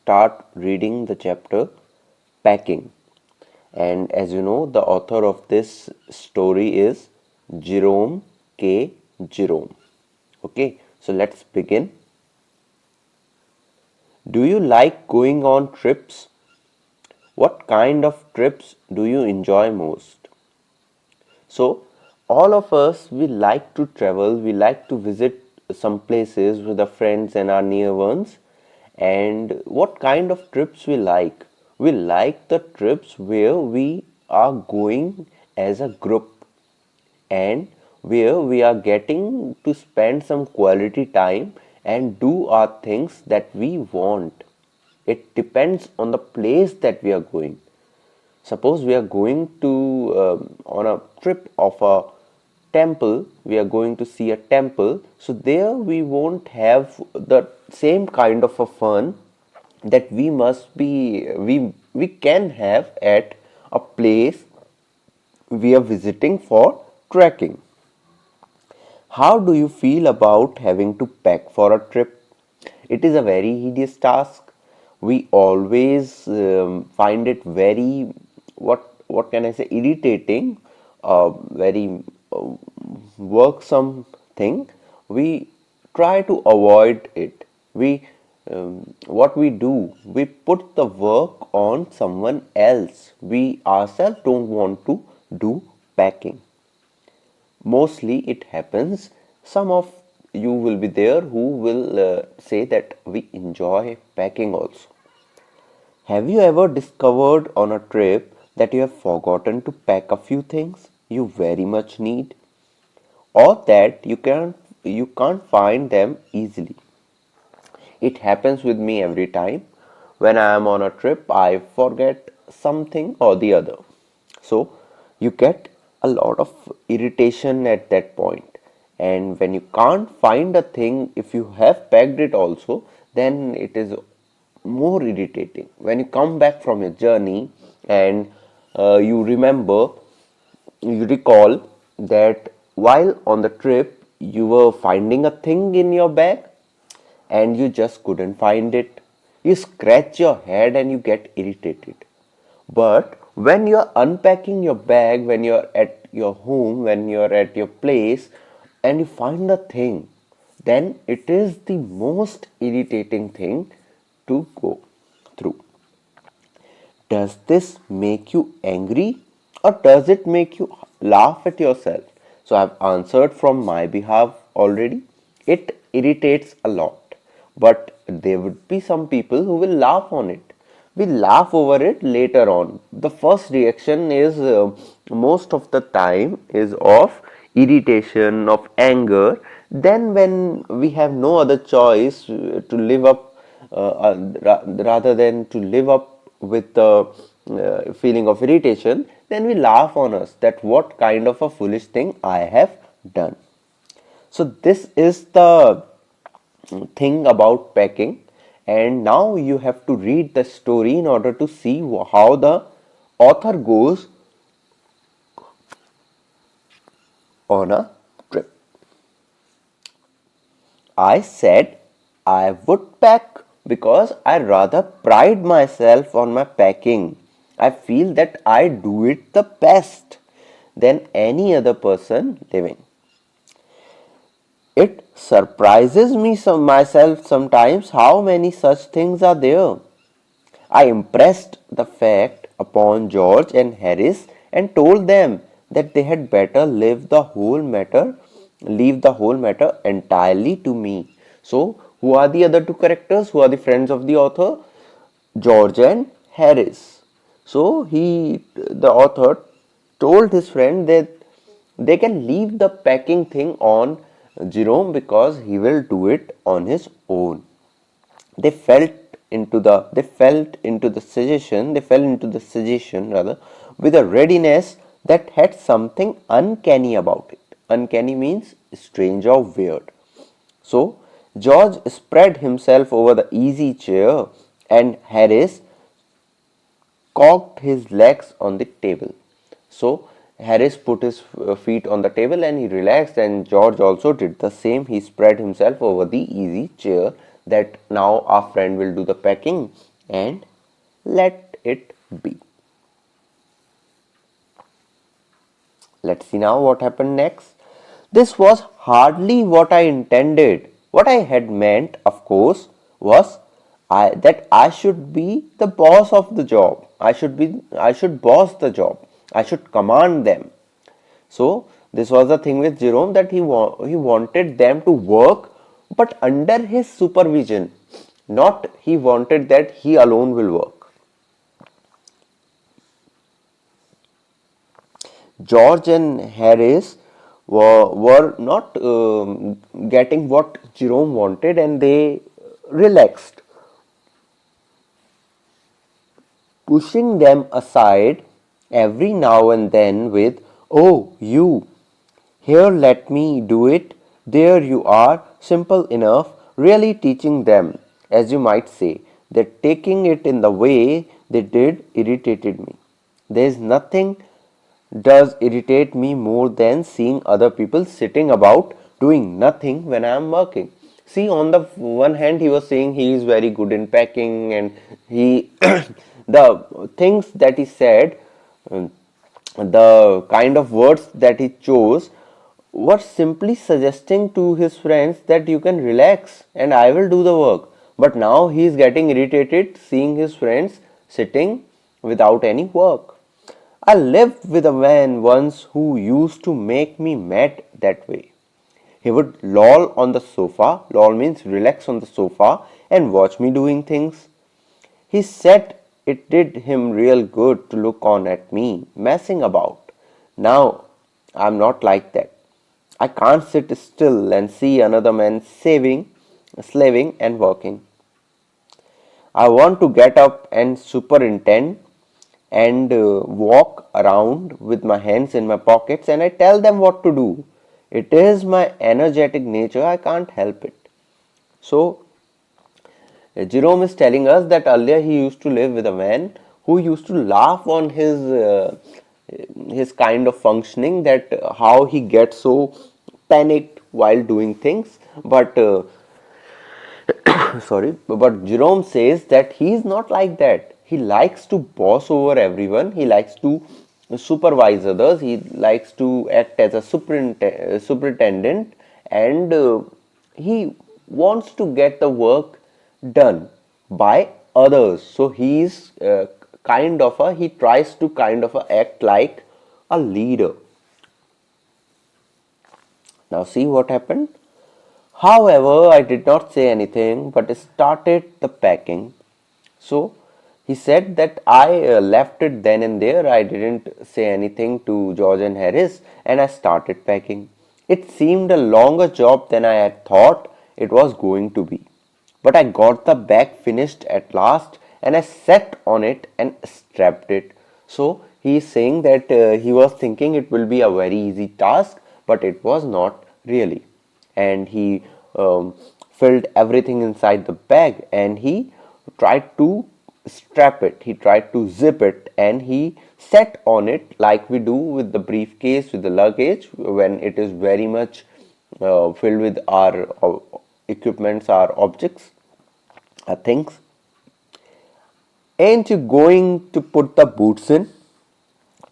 start reading the chapter Packing. And as you know, the author of this story is Jerome K. Jerome. Okay, so let's begin. Do you like going on trips? What kind of trips do you enjoy most? So, all of us, we like to travel, we like to visit some places with our friends and our near ones. And what kind of trips we like? We like the trips where we are going as a group and where we are getting to spend some quality time and do our things that we want. It depends on the place that we are going. Suppose we are going to on a trip of a temple, we are going to see a temple, so there we won't have the same kind of a fun that we can have at a place we are visiting for trekking. How do you feel about having to pack for a trip? It is a very hideous task. We always find it very what can I say, irritating, very worksome thing. We try to avoid it. We what we do, we put the work on someone else. We ourselves don't want to do packing. Mostly it happens. Some of you will be there who will say that we enjoy packing also. Have you ever discovered on a trip that you have forgotten to pack a few things you very much need, or that you can't find them easily? It happens with me every time. When I am on a trip, I forget something or the other. So you get a lot of irritation at that point. And when you can't find a thing, if you have packed it also, then it is more irritating. When you come back from your journey and you remember, you recall that while on the trip you were finding a thing in your bag and you just couldn't find it. You scratch your head and you get irritated. But when you're unpacking your bag, when you're at your home, when you're at your place, and you find a thing, then it is the most irritating thing to go through. Does this make you angry or does it make you laugh at yourself? So I've answered from my behalf already. It irritates a lot, but there would be some people who will laugh on it. We laugh over it later on. The first reaction is most of the time is of irritation, of anger. Then when we have no other choice to live up rather than to live up with the feeling of irritation, then we laugh on us that what kind of a foolish thing I have done. So this is the thing about packing, and now you have to read the story in order to see how the author goes on a trip. I said I would pack because I rather pride myself on my packing. I feel that I do it the best than any other person living. It surprises me myself sometimes how many such things are there. I impressed the fact upon George and Harris and told them that they had better leave the whole matter entirely to me. So, who are the other two characters? Who are the friends of the author? George and Harris. So, the author told his friend that they can leave the packing thing on Jerome because he will do it on his own. They felt they fell into the suggestion rather with a readiness that had something uncanny about it. Uncanny means strange or weird. So George spread himself over the easy chair and Harris cocked his legs on the table. So Harris put his feet on the table and he relaxed, and George also did the same. He spread himself over the easy chair that now our friend will do the packing and let it be. Let's see now what happened next. This was hardly what I intended. What I had meant, of course, was that I should be the boss of the job. I should boss the job. I should command them. So this was the thing with Jerome, that he wanted them to work, but under his supervision. Not he wanted that he alone will work. George and Harris were not getting what Jerome wanted, and they relaxed, pushing them aside every now and then with, "Oh, you, here, let me do it. There you are, simple enough," really teaching them, as you might say, that taking it in the way they did irritated me. There is nothing does irritate me more than seeing other people sitting about doing nothing when I am working. See, on the one hand, he was saying he is very good in packing, and he the things that he said, the kind of words that he chose, were simply suggesting to his friends that you can relax and I will do the work. But now he is getting irritated seeing his friends sitting without any work. I lived with a man once who used to make me mad that way. He would loll on the sofa, loll means relax on the sofa, and watch me doing things. He said it did him real good to look on at me messing about. Now I'm not like that. I can't sit still and see another man slaving and working. I want to get up and superintend and walk around with my hands in my pockets, and I tell them what to do. It is my energetic nature, I can't help it. So, Jerome is telling us that earlier he used to live with a man who used to laugh on his kind of functioning, that how he gets so panicked while doing things. But sorry, but Jerome says that he is not like that. He likes to boss over everyone. He likes to supervise others. He likes to act as a superintendent, and he wants to get the work done by others. So he is he tries to act like a leader. Now see what happened. However, I did not say anything but started the packing. So he said that I left it then and there. I didn't say anything to George and Harris, and I started packing. It seemed a longer job than I had thought it was going to be. But I got the bag finished at last, and I sat on it and strapped it. So he is saying that he was thinking it will be a very easy task, but it was not really. And he filled everything inside the bag, and he tried to strap it, he tried to zip it, and he sat on it like we do with the briefcase, with the luggage, when it is very much filled with our equipments, our objects, things. "Ain't you going to put the boots in?"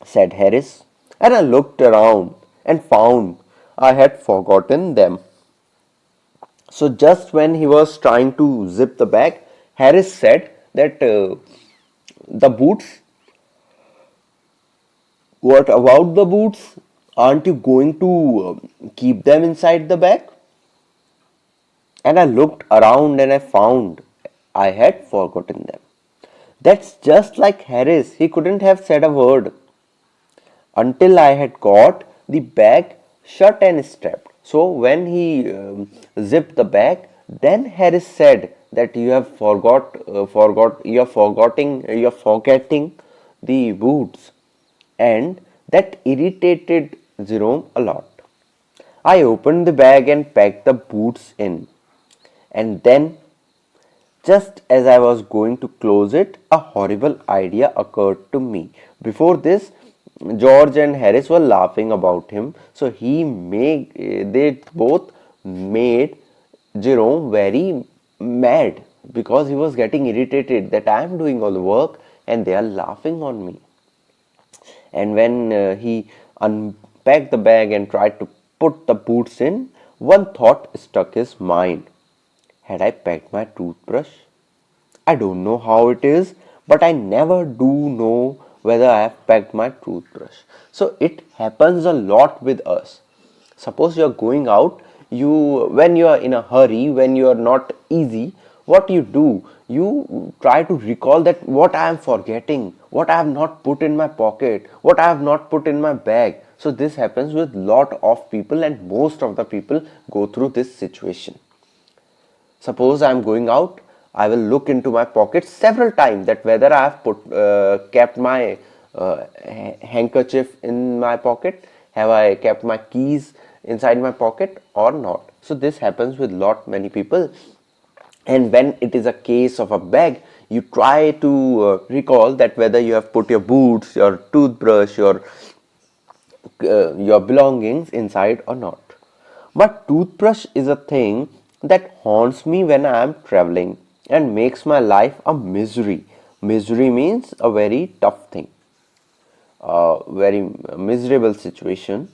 said Harris, and I looked around and found I had forgotten them. So just when he was trying to zip the bag, Harris said that the boots, what about the boots? Aren't you going to keep them inside the bag? And I looked around and I found I had forgotten them. That's just like Harris. He couldn't have said a word until I had got the bag shut and strapped. So when he zipped the bag, then Harris said that you have you are forgetting the boots, and that irritated Jerome a lot. I opened the bag and packed the boots in, and then just as I was going to close it, a horrible idea occurred to me. Before this, George and Harris were laughing about him, so they both made Jerome very mad. because he was getting irritated that I am doing all the work and they are laughing on me. And when he unpacked the bag and tried to put the boots in, one thought struck his mind. Had I packed my toothbrush? I don't know how it is, but I never do know whether I have packed my toothbrush. So it happens a lot with us. Suppose you are going out, when you are in a hurry, when you are not easy, what do? You try to recall that what I am forgetting, what I have not put in my pocket, what I have not put in my bag. So this happens with lot of people, and most of the people go through this situation. Suppose I am going out, I will look into my pockets several times that whether I have kept my handkerchief in my pocket, have I kept my keys inside my pocket or not. So this happens with many people. And when it is a case of a bag, you try to recall that whether you have put your boots, your toothbrush, your belongings inside or not. But toothbrush is a thing that haunts me when I am traveling and makes my life a misery. Misery means a very tough thing, a very miserable situation.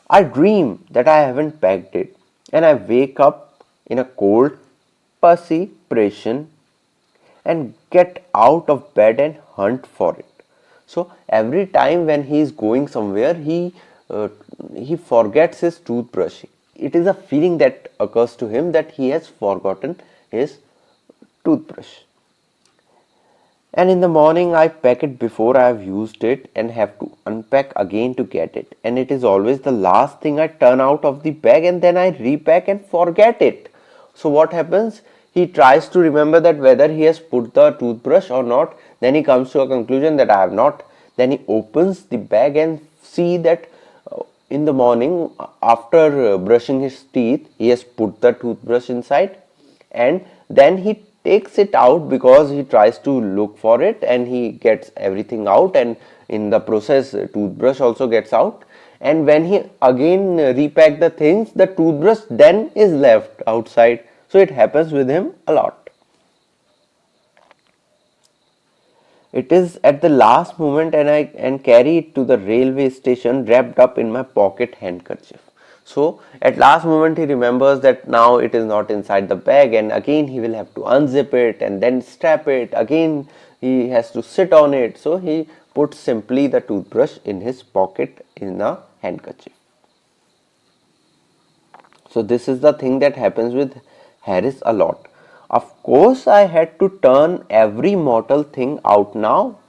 I dream that I haven't packed it and I wake up in a cold perspiration and get out of bed and hunt for it. So every time when he is going somewhere, uh, he forgets his toothbrush. It is a feeling that occurs to him that he has forgotten his toothbrush. And in the morning, I pack it before I have used it and have to unpack again to get it. And it is always the last thing I turn out of the bag, and then I repack and forget it. So what happens? He tries to remember that whether he has put the toothbrush or not. Then he comes to a conclusion that I have not. Then he opens the bag and see that in the morning after brushing his teeth, he has put the toothbrush inside, and then he takes it out because he tries to look for it, and he gets everything out, and in the process toothbrush also gets out. And when he again repack the things, the toothbrush then is left outside. So it happens with him a lot. It is at the last moment, and I carry it to the railway station wrapped up in my pocket handkerchief. So at last moment he remembers that now it is not inside the bag, and again he will have to unzip it and then strap it. Again he has to sit on it. So he puts simply the toothbrush in his pocket in a handkerchief. So this is the thing that happens with Harris a lot. Of course, I had to turn every mortal thing out now,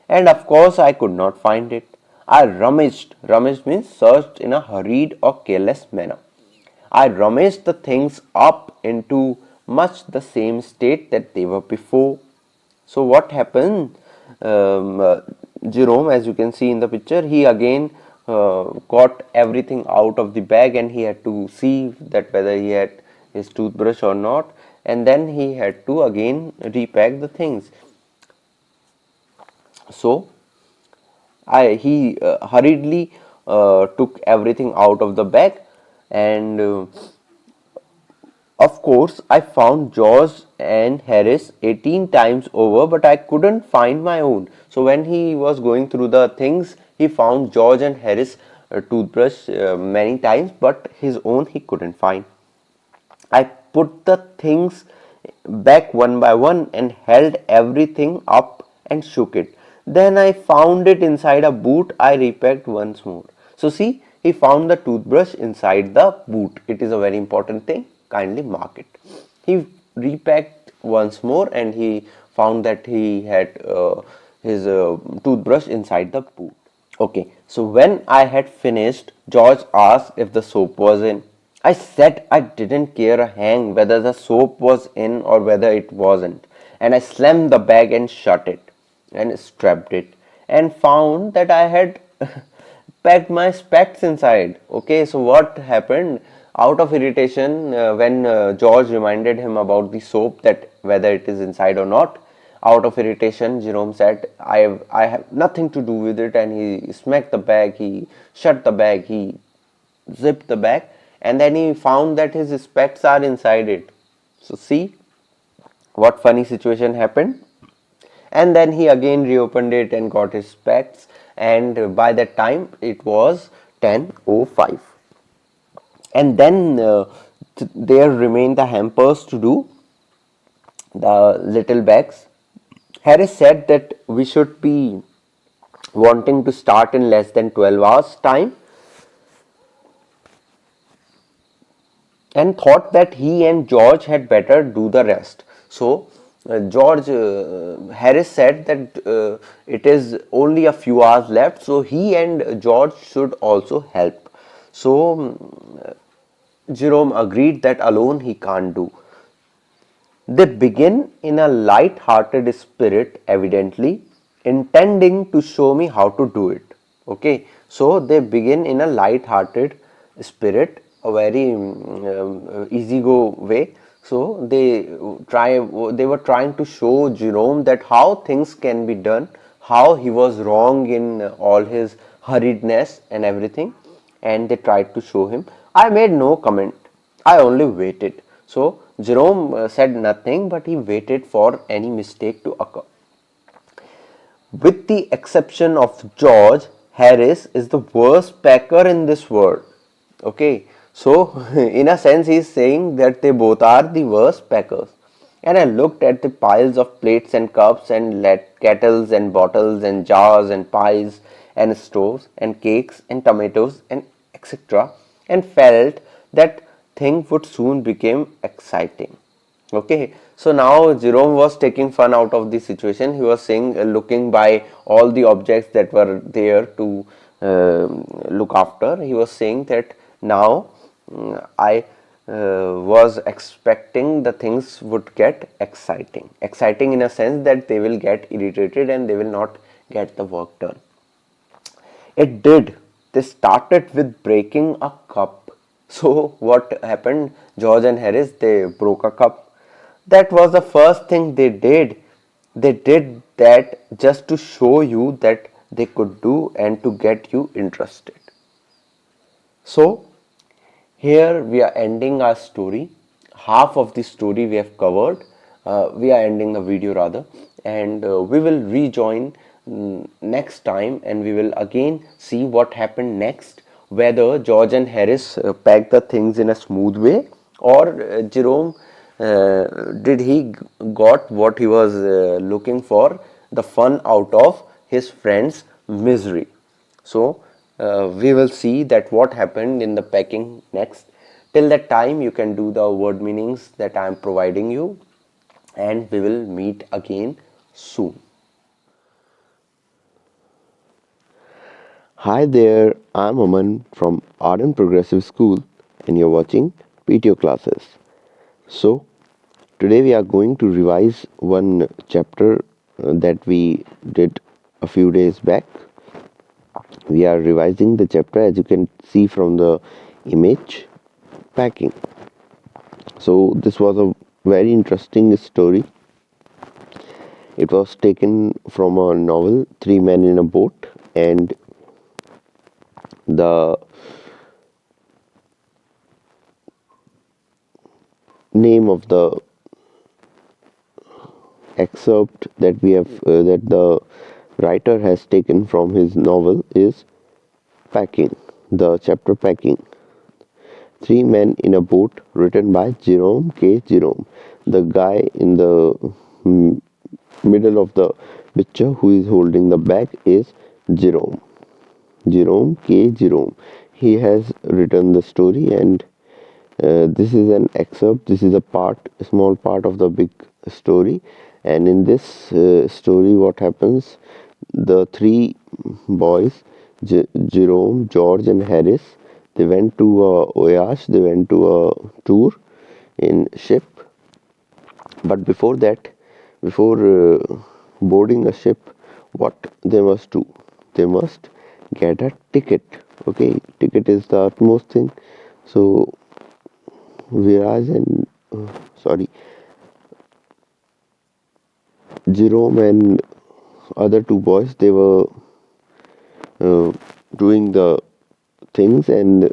and of course I could not find it. I rummaged. Rummaged means searched in a hurried or careless manner. I rummaged the things up into much the same state that they were before. So what happened? Um, uh, Jerome, as you can see in the picture, he again got everything out of the bag, and he had to see that whether he had his toothbrush or not, and then he had to again repack the things. So he hurriedly took everything out of the bag, and of course, I found George and Harris 18 times over, but I couldn't find my own. So when he was going through the things, he found George and Harris toothbrush many times, but his own he couldn't find. I put the things back one by one and held everything up and shook it. Then I found it inside a boot. I repacked once more. So see, he found the toothbrush inside the boot. It is a very important thing. Kindly mark it. He repacked once more and he found that he had his toothbrush inside the boot. Okay, so when I had finished, George asked if the soap was in. I said I didn't care a hang whether the soap was in or whether it wasn't. And I slammed the bag and shut it and strapped it and found that I had packed my specs inside. Okay, so what happened? Out of irritation, when George reminded him about the soap, that whether it is inside or not, out of irritation, Jerome said, I have nothing to do with it, and he smacked the bag, he shut the bag, he zipped the bag, and then he found that his specs are inside it. So see, what funny situation happened. And then he again reopened it and got his specs, and by that time it was 10:05. And then there remained the hampers to do, the little bags. Harris said that we should be wanting to start in less than 12 hours time, and thought that he and George had better do the rest. So George Harris said that it is only a few hours left, so he and George should also help. So Jerome agreed that alone he can't do. They begin in a light-hearted spirit, evidently intending to show me how to do it. Okay, so they begin in a light-hearted spirit, a very easy-go way. So they were trying to show Jerome that how things can be done, how he was wrong in all his hurriedness and everything, and they tried to show him. I made no comment. I only waited. So Jerome said nothing, but he waited for any mistake to occur. With the exception of George, Harris is the worst packer in this world. Okay, so in a sense, he's saying that they both are the worst packers. And I looked at the piles of plates and cups and kettles and bottles and jars and pies and stoves and cakes and tomatoes and etc. and felt that thing would soon become exciting. Okay, so now Jerome was taking fun out of the situation. He was saying, looking by all the objects that were there to look after, he was saying that now I was expecting the things would get exciting. Exciting in a sense that they will get irritated and they will not get the work done. It did. They started with breaking a cup. So what happened? George and Harris, they broke a cup. That was the first thing they did. They did that just to show you that they could do and to get you interested. So here we are ending our story. Half of the story we have covered. We are ending the video rather, and we will rejoin next time, and we will again see what happened next. Whether George and Harris packed the things in a smooth way, or Jerome did he got what he was looking for, the fun out of his friend's misery. So we will see that what happened in the packing next. Till that time you can do the word meanings that I am providing you, and we will meet again soon. Hi there, I'm Aman from Art and Progressive School, and you're watching PTO classes. So today we are going to revise one chapter that we did a few days back. We are revising the chapter, as you can see from the image, packing. So this was a very interesting story. It was taken from a novel, Three Men in a Boat, and the name of the excerpt that we have that the writer has taken from his novel is Packing. The chapter Packing. Three Men in a Boat, written by Jerome K. Jerome. The guy in the middle of the picture who is holding the bag is Jerome. Jerome K. Jerome. He has written the story, and this is an excerpt. This is a small part of the big story. And in this story, what happens? The three boys, Jerome, George, and Harris, they went to a voyage. They went to a tour in ship. But before that, before boarding a ship, what they must do? They must get a ticket. Okay, ticket is the utmost thing. So Viraj and sorry, Jerome and other two boys, they were uh, doing the things, and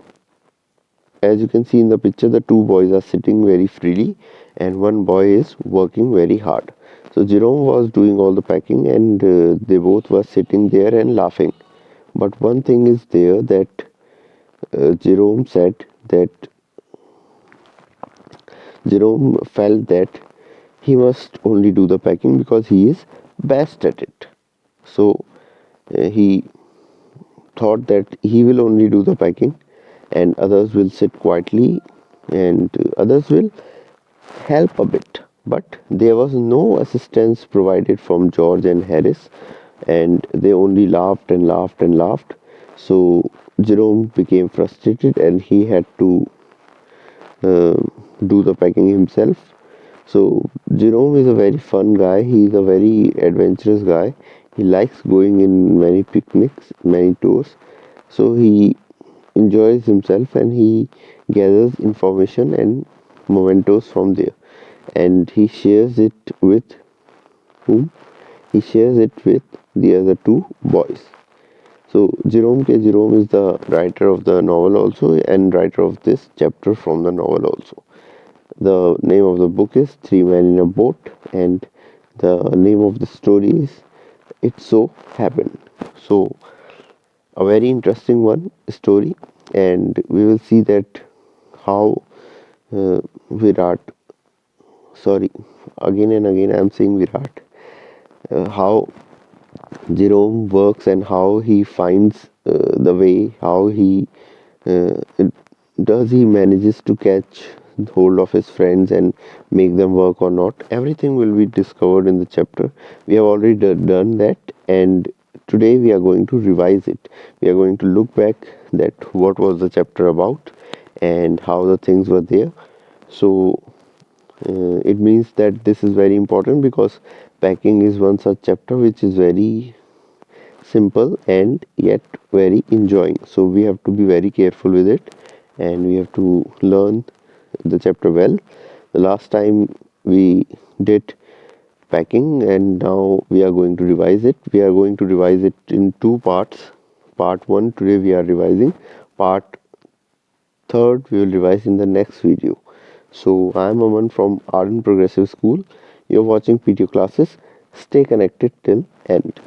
as you can see in the picture, the two boys are sitting very freely and one boy is working very hard. So Jerome was doing all the packing and they both were sitting there and laughing. But one thing is there that Jerome said that Jerome felt that he must only do the packing because he is best at it. So he thought that he will only do the packing and others will sit quietly and others will help a bit. But there was no assistance provided from George and Harris, and they only laughed and laughed and laughed. So Jerome became frustrated and he had to uh, do the packing himself. So Jerome is a very fun guy. He is a very adventurous guy. He likes going in many picnics, many tours. So he enjoys himself and he gathers information and mementos from there. And he shares it with whom? He shares it with the other two boys. So Jerome K. Jerome is the writer of the novel also and writer of this chapter from the novel also. The name of the book is Three Men in a Boat, and the name of the story is It So Happened. So, a very interesting one story, and we will see that how Virat, sorry, again and again I am saying Virat, how Jerome works and how he finds the way, how he uh, does he manages to catch hold of his friends and make them work or not. Everything will be discovered in the chapter. We have already done that, and today we are going to revise it. We are going to look back that what was the chapter about and how the things were there. So it means that this is very important because packing is one such chapter which is very simple and yet very enjoying. So we have to be very careful with it and we have to learn the chapter well. The last time we did packing and now we are going to revise it. We are going to revise it in two parts. Part 1 today we are revising. Part 3rd we will revise in the next video. So I am Aman from Arden Progressive School. You are watching PTO classes. Stay connected till end.